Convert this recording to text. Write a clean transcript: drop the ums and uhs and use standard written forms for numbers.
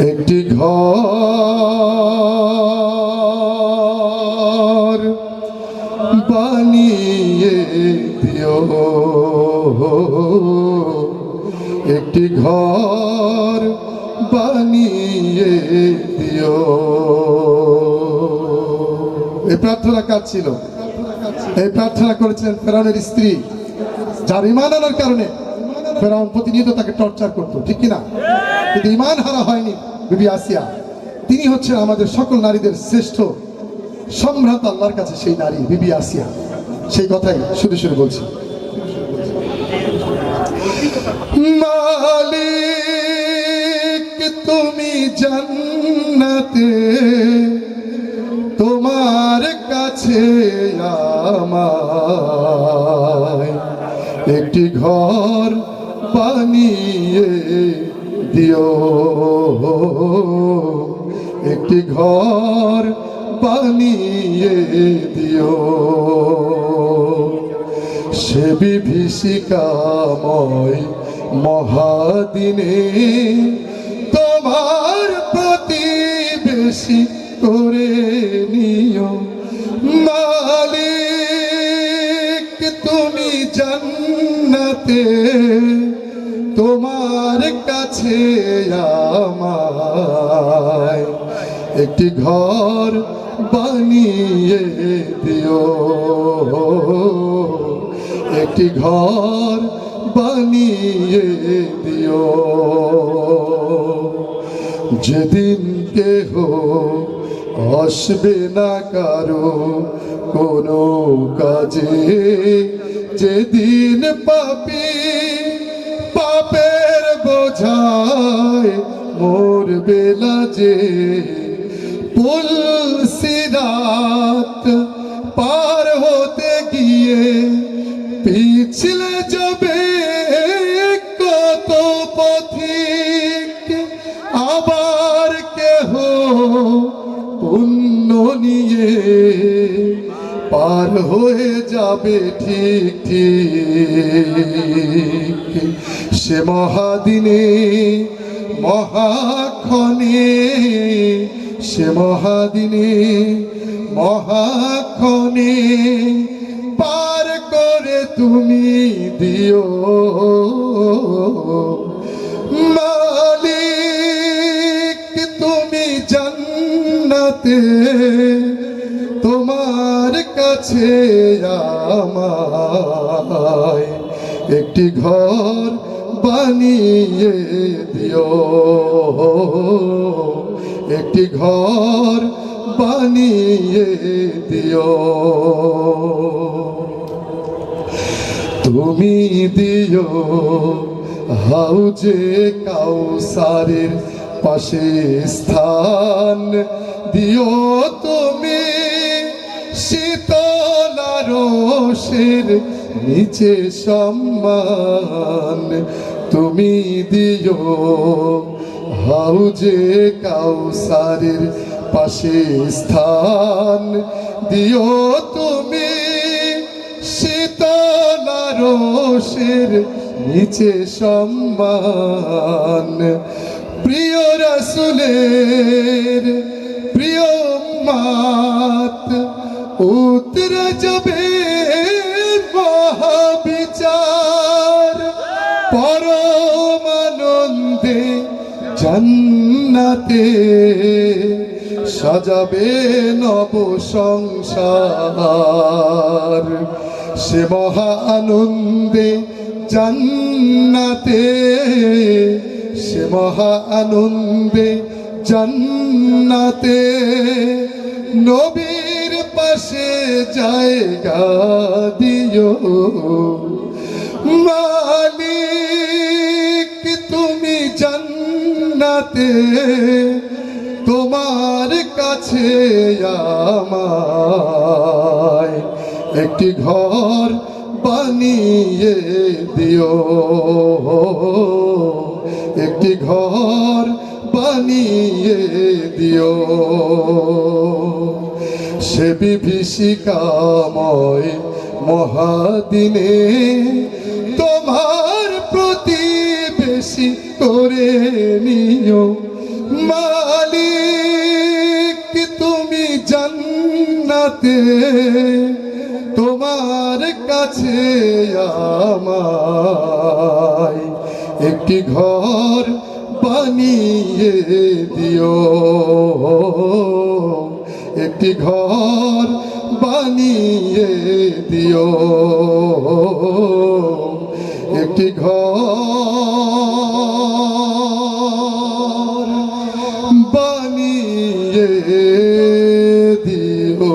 একটি ঘর বানিয়ে দিও, একটি ঘর বানিয়ে দিও। এই প্রার্থনা কাজ ছিল, এই প্রার্থনা করেছিলেন ফেরাউনের স্ত্রী, যার ঈমান আনার কারণে ফেরাউন প্রতিনিয়ত তাকে টর্চার করতো, ঠিক কিনা? কিন্তু ঈমান হারা হয়নি বিবি আসিয়া। তিনি হচ্ছেন আমাদের সকল নারীদের শ্রেষ্ঠ সম্ভ্রান্ত আল্লাহর কাছে সেই নারী বিবি আসিয়া। সেই কথাই শুরু শুরু বলছি। মালিক তুমি জান্নাতে, তোমার কাছে আমায় একটি ঘর বানিয়ে দিও, একটি ঘর বানিয়ে দিও। সে বিভীষিকাময় মহাদিনে তোমার প্রতিবেশী করে নিও। মালিক তুমি জান্নাতে, তোমার কাছে আমায় একটি ঘর বানিয়ে দিও, একটি ঘর বানিয়ে দিও। যেদিন কেহ আসবে না কারো কোনো কাজে, যেদিন পাপী পাপের বোঝায় মরবে লাজে, পুল সিরাত পার হতে গিয়ে পিছলে যাবে কত পথিক, আবার কেহ পুণ্য নিয়ে পার হয়ে যাবে ঠিক ঠিক। সে মহাদিনে মহাক্ষণে, সে মহাদিনে মহাক্ষণে পার করে তুমি দিও। মালিক তুমি জান্নাতে, তোমার কাছে আমায় একটি ঘর বানিয়ে দিও, একটি ঘর বানিয়ে দিও। তুমি দিও হাউজে কাউসারের পাশে স্থান, দিও তুমি শীতল আরশের নিচে সম্মান। তুমি দিও হাউজে কাউসারের পাশে স্থান, দিও তুমি শীতল আরশের নিচে সম্মান। প্রিয় রাসূলের প্রিয় উম্মত উতরে যাবে মহাবিচার, পরম আনন্দে জান্নাতে সাজাবে নব সংসার। সে মহা আনন্দে জান্নাতে, সে মহা আনন্দে জান্নাতে নবীর পাশে জায়গা দিও। মালিক তুমি জান্নাতে, তোমার কাছে আমায় একটি ঘর বানিয়ে দিও, একটি ঘর বানিয়ে দিও। সে বিভীষিকাময় মহাদিনে তোমার প্রতিবেশী করে নিও। মালিক তুমি জান্নাতে তোমার কাছে আমায় একটি ঘর বানিয়ে দিও, একটি ঘর বানিয়ে দিও, একটি ঘর বানিয়ে দিও।